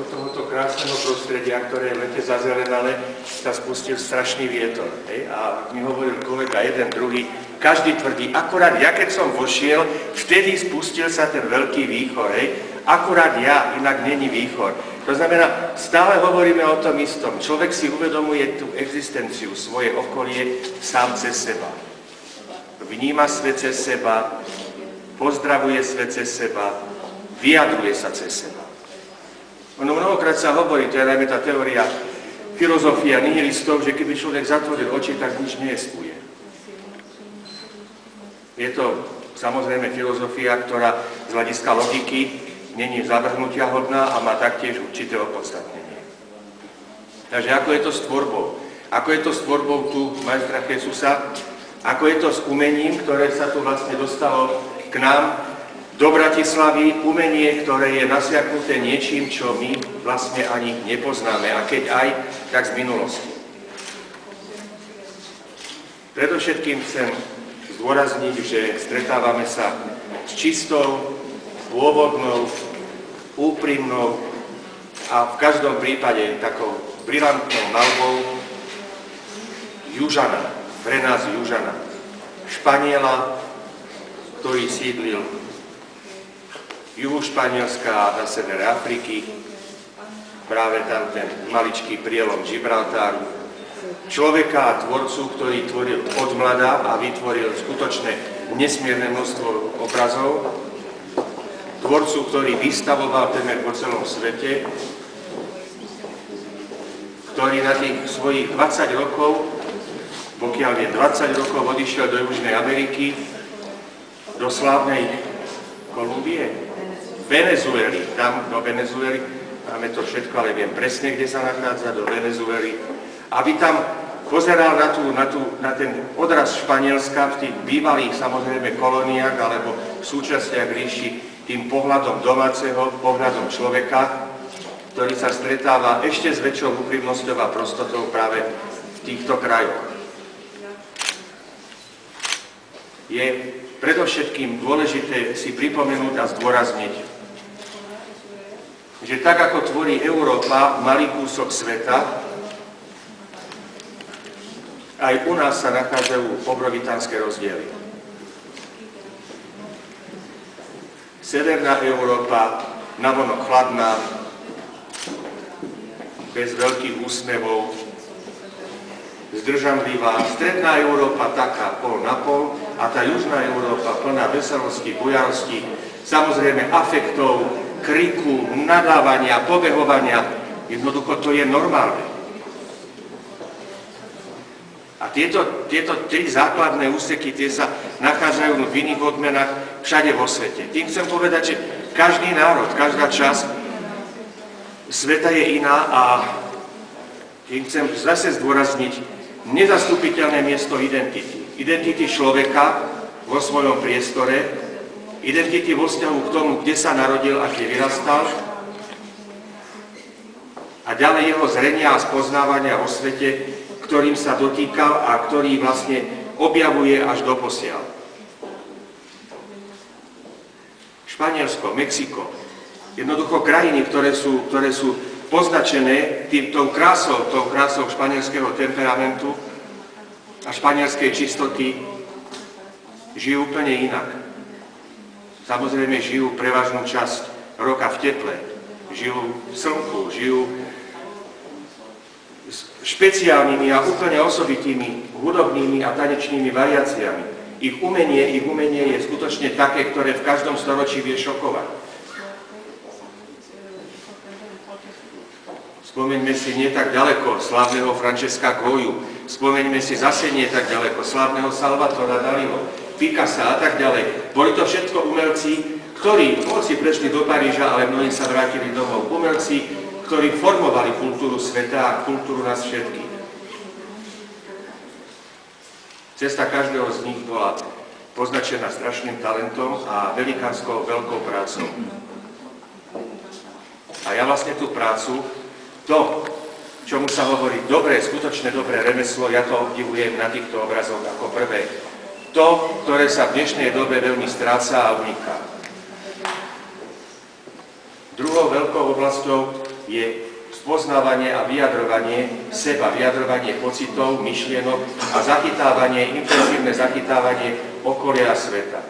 do tohoto krásneho prostredia, ktoré je lete zazelenané, sa spustil strašný vietor. Hej? A mi hovoril kolega jeden, druhý, každý tvrdí, akurát ja keď som vošiel, vtedy spustil sa ten veľký výchor. Hej? Akurát ja, inak není výchor. To znamená, stále hovoríme o tom istom. Človek si uvedomuje tú existenciu, svoje okolie sám cez seba. Vníma svet cez seba, pozdravuje svet cez seba, vyjadruje sa cez seba. Ono mnohokrát sa hovorí, to je najmä tá teória filozofia nihilistov, že keby človek zatvoril oči, tak nič nejestvuje. Je to samozrejme filozofia, ktorá z hľadiska logiky není zavrhnutia hodná a má taktiež určité opodstatnenie. Takže ako je to s tvorbou? Ako je to s tvorbou tu majstra Jezusa? Ako je to s umením, ktoré sa tu vlastne dostalo k nám do Bratislavy, umenie, ktoré je nasiaknuté niečím, čo my vlastne ani nepoznáme, a keď aj, tak z minulosti. Predovšetkým chcem zdôrazniť, že stretávame sa s čistou, pôvodnou, úprimnou a v každom prípade takou brilantnou malbou Južana, pre nás Južana, Španiela, ktorý sídlil juhu Španielska a na severe Afriky, práve tam ten maličký prielom Gibraltáru, človeka a tvorcu, ktorý tvoril od mlada a vytvoril skutočné nesmierne množstvo obrazov, tvorcu, ktorý vystavoval témer po celom svete, ktorý na tých svojich 20 rokov, pokiaľ je 20 rokov, odišiel do Južnej Ameriky, do slávnej Kolumbie, Venezuely, tam do Venezuely, máme to všetko, ale viem presne, kde sa nachádza, do Venezuely, aby tam pozeral na ten odraz Španielska v tých bývalých samozrejme kolóniách alebo v súčastiach ríši tým pohľadom domáceho, pohľadom človeka, ktorý sa stretáva ešte s väčšou úprimnosťou a prostotou práve v týchto krajoch. Je predovšetkým dôležité si pripomenúť a zdôrazniť, že tak ako tvorí Európa malý kúsok sveta, aj u nás sa nachádzajú obrovitánske rozdiely. Severná Európa, navonok chladná, bez veľkých úsmevov, zdržanlivá, stredná Európa taká pol na pol a tá južná Európa plná veselosti, bujarosti, samozrejme afektov, kriku, nadávania, pobehovania. Jednoducho to je normálne. A tieto tri základné úseky, tie sa nachádzajú v iných odmenách všade vo svete. Tým chcem povedať, že každý národ, každá časť sveta je iná a tým chcem zase zdôrazniť nezastupiteľné miesto identity. Identity človeka vo svojom priestore, identity vo vzťahu k tomu, kde sa narodil a kde vyrastal a ďalej jeho zrenia a spoznávania o svete, ktorým sa dotýkal a ktorý vlastne objavuje až doposiaľ. Španielsko, Mexiko, jednoducho krajiny, ktoré sú poznačené tou krásou španielského temperamentu a španielskej čistoty, žijú úplne inak. Samozrejme žijú prevažnú časť roka v teple, žijú v slnku, žijú špeciálnymi a úplne osobitými hudobnými a tanečnými variáciami. Ich umenie je skutočne také, ktoré v každom storočí vie šokovať. Spomeňme si nie tak ďaleko slávneho Francesca Goyu, spomeňme si zase nie tak ďaleko slávneho Salvatora Daliho, Picassa a tak ďalej. Boli to všetko umelci, ktorí hoci prešli do Paríža, ale mnohí sa vrátili domov. Umelci, ktorí formovali kultúru sveta a kultúru nás všetkých. Cesta každého z nich bola poznačená strašným talentom a velikánskou veľkou prácou. A ja vlastne tú prácu, to, čomu sa hovorí dobré, skutočne dobré remeslo, ja to obdivujem na týchto obrazoch ako prvé. To, ktoré sa v dnešnej dobe veľmi stráca a uniká. Druhou veľkou oblasťou je spoznávanie a vyjadrovanie seba, vyjadrovanie pocitov, myšlienok a intenzívne zachytávanie okolia a sveta.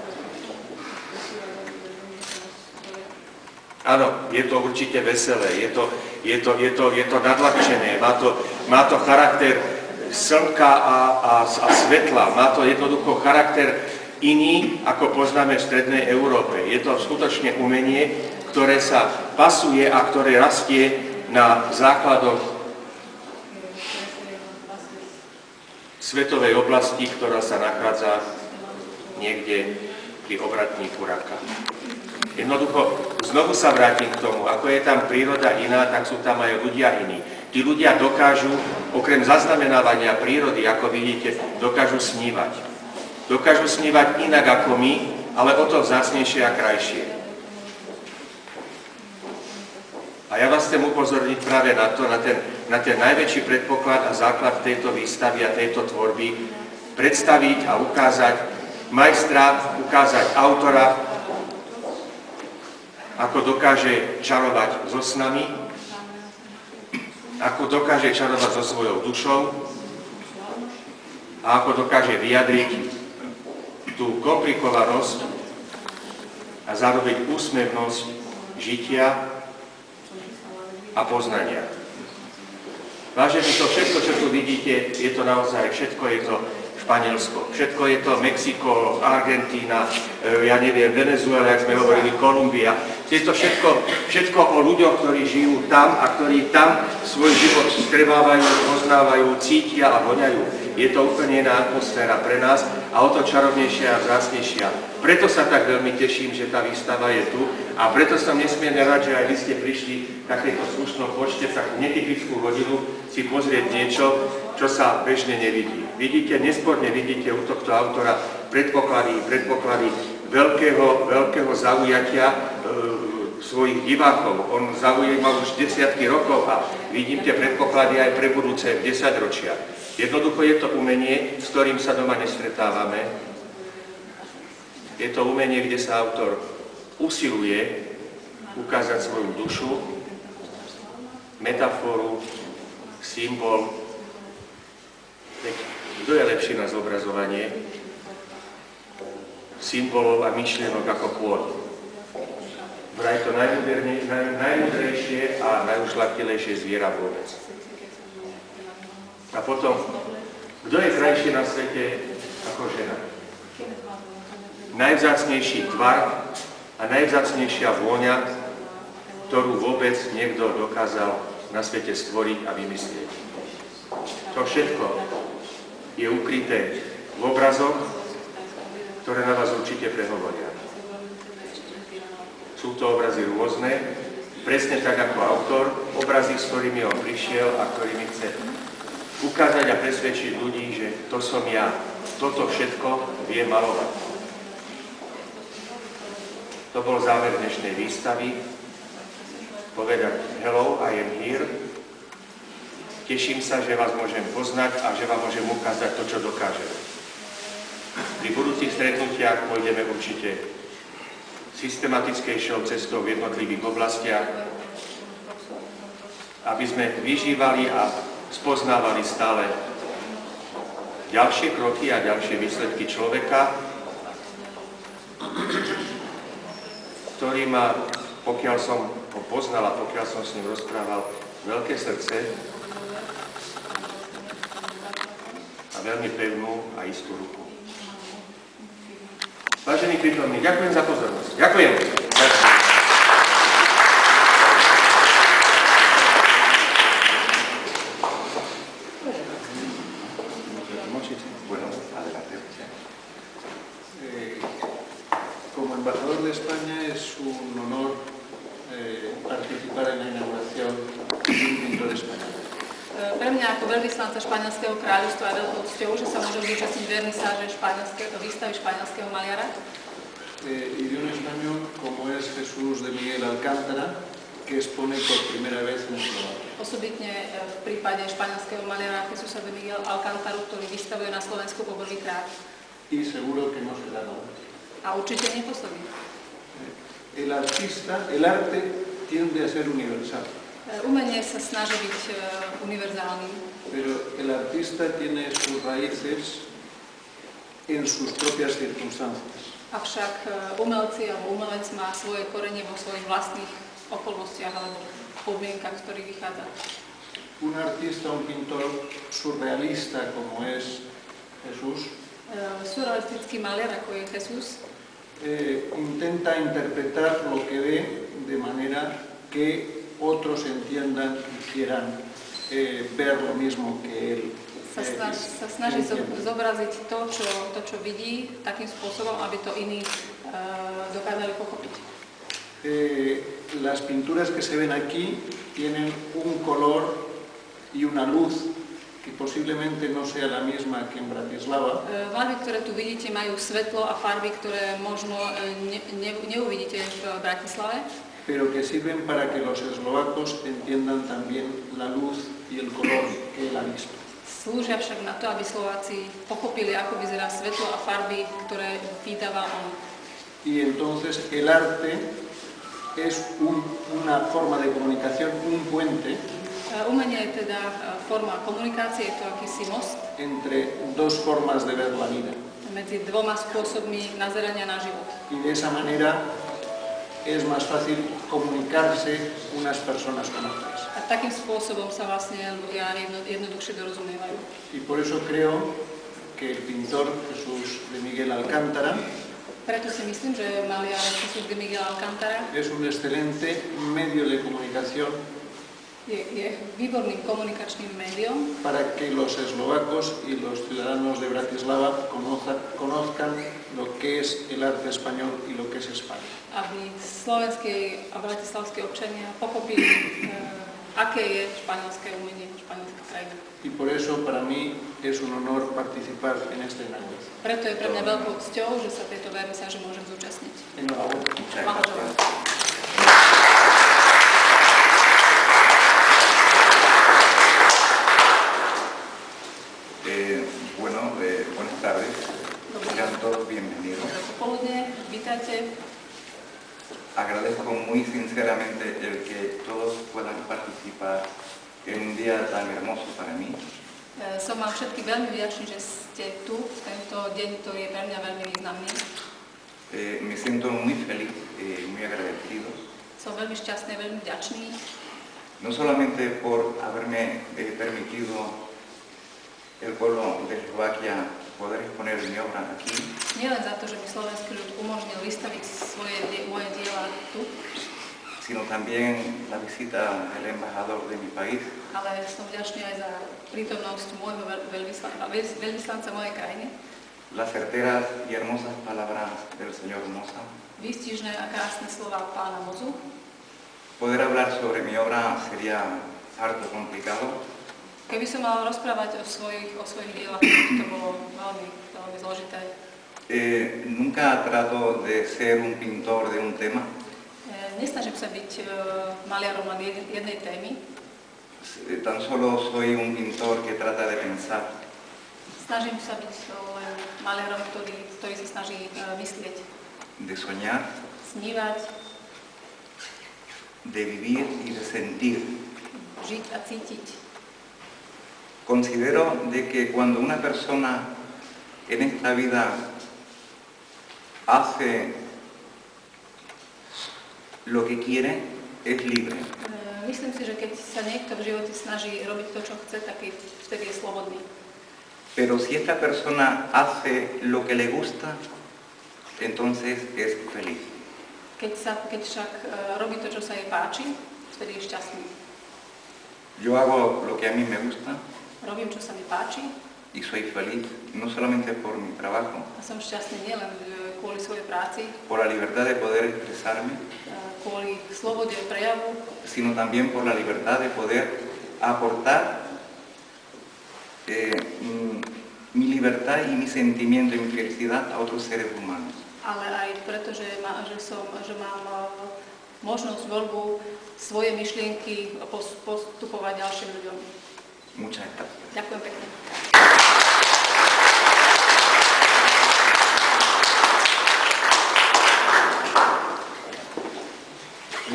Áno, je to určite veselé, je to nadľahčené, má to charakter slnka a svetla, má to jednoducho charakter iný, ako poznáme v strednej Európe. Je to skutočne umenie, ktoré sa pasuje a ktoré rastie na základoch svetovej oblasti, ktorá sa nachádza niekde pri obratníku Raka. Jednoducho, znovu sa vrátim k tomu, ako je tam príroda iná, tak sú tam aj ľudia iní. Tí ľudia dokážu, okrem zaznamenávania prírody, ako vidíte, dokážu snívať. Dokážu snívať inak ako my, ale o to vzácnejšie a krajšie. A ja vás chcem upozorniť práve na ten najväčší predpoklad a základ tejto výstavy a tejto tvorby, predstaviť a ukázať majstra, ukázať autora, ako dokáže čarovať so snami, ako dokáže čarovať so svojou dušou a ako dokáže vyjadriť tú komplikovanosť a zároveň úsmevnosť žitia a poznania. Vážení, to všetko, čo tu vidíte, je to naozaj všetko, je to Španielsko. Všetko je to Mexiko, Argentína, ja neviem, Venezuela, jak sme hovorili, Kolumbia. Je to všetko o ľuďoch, ktorí žijú tam a ktorí tam svoj život strevávajú, poznávajú, cítia a voňajú. Je to úplne iná atmosféra pre nás a o to čarovnejšia a vzácnejšia. Preto sa tak veľmi teším, že tá výstava je tu a preto som nesmierne rád, že aj vy ste prišli v takejto slušnom počte, takú netypickú hodinu si pozrieť niečo, čo sa bežne nevidí. Vidíte, nesporne vidíte u tohto autora predpoklady veľkého zaujatia svojich divákov. On zaujímal už desiatky rokov a vidím tie predpoklady aj pre budúce 10 ročia. Jednoducho je to umenie, s ktorým sa doma nestretávame. Je to umenie, kde sa autor usiluje ukázať svoju dušu, metaforu, symbol. Kto je lepší na zobrazovanie symbolov a myšlienok ako kôň? Vraj to najmudrejšie a najušľachtilejšie zviera vôbec. A potom, kto je krajší na svete ako žena? Najvzácnejší tvar a najvzácnejšia vôňa, ktorú vôbec niekto dokázal na svete stvoriť a vymyslieť. To všetko je ukryté v obrazoch, ktoré na vás určite prehovoria. Sú to obrazy rôzne, presne tak ako autor, obrazy, s ktorými on prišiel a ktorými chce ukázať a presvedčiť ľudí, že to som ja, toto všetko vie malovať. To bol záver dnešnej výstavy. Povedať hello, I am here. Teším sa, že vás môžem poznať a že vám môžem ukázať to, čo dokážem. Pri budúcich stretnutiach pôjdeme určite systematickejšou cestou v jednotlivých oblastiach, aby sme vyžívali a spoznávali stále ďalšie kroky a ďalšie výsledky človeka, ktorý má, pokiaľ som ho poznal a pokiaľ som s ním rozprával, veľké srdce a veľmi pevnú a istú ruku. Vážení prítomní, ďakujem za pozornosť. Ďakujem. Como embajador de España es un honor participar en la inauguración de un pintor español. Pre mňa ako veľvyslanca Španielského kráľovstva je veľkou cťou, že sa môžem zúčastniť vernisáže výstavy španielského maliara. Y de un español como es Jesús de Miguel Alcántara, que expone por primera vez en Eslovaquia. Osobitne v prípade španielského maliara Jesúsa de Miguel Alcántaru, ktorý vystavuje na Slovensku po prvýkrát. Y seguro que no será la última. A určite neposledný. El arte tiende a ser universal. Umenie sa snaží byť univerzálnym. Pero el artista tiene sus raíces en sus propias circunstancias. Avšak umelci alebo umelec má svoje korenie vo svojich vlastných okolnostiach alebo podmienkach, z ktorých vychádza. Un artista, un pintor surrealista como es Jesús, surrealistický maliar, ako je Jesús, intenta interpretar lo que ve de manera que otros entiendan y quieran ver lo mismo que él. Sa snaží zobraziť to, čo vidí, takým spôsobom, aby to iní dokázali pochopiť. Las pinturas que se ven aquí tienen un color y una luz que posiblemente no sea la misma que en Bratislava. Malby, ktoré tu vidíte, majú svetlo a farby, ktoré možno neuvidíte v Bratislave. Pero que sirven para que los eslovacos entiendan también la luz y el color que él ha visto. Slúžia však na to, aby Slováci pochopili, ako vyzerá svetlo a farby, ktoré vydáva on. Y entonces el arte es una forma de comunicación, un puente. Umenie je teda forma komunikácie, je to akýsi most entre dos formas de ver la vida. Medzi dvoma spôsobmi nazerania na život. Y de esa manera es más fácil comunicarse unas personas con otras. A takým spôsobom sa vlastne ľudia jednoduchšie dorozumievajú. Y por eso creo que el pintor Jesús de Miguel Alcántara Preto si myslím, že maliar Jesús de Miguel Alcántara es un excelente medio de comunicación je výborným komunikačným médium, para que los eslovacos y los ciudadanos de Bratislava conozcan lo que es el arte español y lo que es España. aby slovenskí a bratislavskí občania pochopili, aké je španielské umenie, španielská krajina. Y por eso para mí es un honor participar en este inauguración. Preto je pre mňa veľkou cťou, že sa tejto vernisáže môžem zúčastniť. Enhorabuena. Blahoželám. Buenas tardes, sean todos bienvenidos. Popoludne, vítajte. Agradezco muy sinceramente el que todos puedan participar en un día tan hermoso para mí. Som vám všetky veľmi vďačný, že ste tu v tento deň, ktorý je pre mňa veľmi významný. Me siento muy feliz, muy agradecido. Som veľmi šťastný, veľmi vďačný. No solamente por haberme permitido el pueblo de Eslovaquia poder exponer mi obra aquí, Nielen za to, že mi slovenský ľud umožnil vystaviť moje diela tu, sino también la visita del embajador de mi país, ale som vďačný aj za prítomnosť môjho veľvyslanca mojej krajiny. las certeras y hermosas palabras del señor Moza. Výstižné a krásne slova pána Mozu. Poder hablar sobre mi obra sería harto complicado, Keby som mal rozprávať o svojich dielach, to bolo veľmi zložité. Nunca trato de ser un pintor de un tema, Nesnažím sa byť maliarom len jednej témy. tan solo soy un pintor que trata de pensar, Snažím sa byť len maliarom, ktorý sa snaží myslieť, de soñar, snívať, de vivir y de sentir. žiť a cítiť. Considero de que cuando una persona en esta vida hace lo que quiere, es libre. Myslím si, že keď sa niekto v živote snaží robiť to, čo chce, tak vtedy je slobodný. Pero si esta persona hace lo que le gusta, entonces es feliz. Keď však robí to, čo sa jej páči, vtedy je šťastný. Yo hago lo que a mí me gusta Robím, čo sa mi páči y soy feliz, no solamente por mi trabajo, a som šťastný nielen kvôli svojej práci, por la libertad de poder expresarme, kvôli slobode prejavu, sino también por la libertad de poder aportar mi libertad y mi sentimiento y mi felicidad a otros seres humanos. ale aj preto, že mám možnosť voľbu svoje myšlienky postupovať ďalším ľuďom. Muchas gracias. Ďakujem pekne.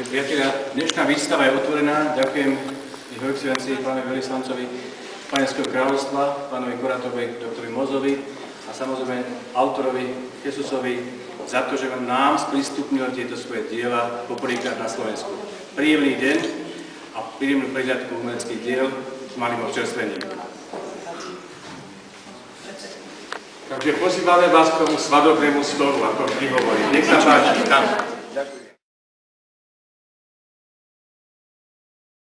Priatelia, dnešná výstava je otvorená. Ďakujem jeho excelencii pánovi veľvyslancovi Španielského kráľovstva, pánovi kurátovi doktorovi Mozovi a samozrejme autorovi Jesusovi za to, že nám sprístupnil tieto svoje diela poprvýkrát na Slovensku. Príjemný deň a príjemnú prehľadku umeleckých diel s malým občerstvením. Takže pozývame vás k tomu svadobnému stolu, ako vždy hovorím. Nech sa páči tam. Ďakujem.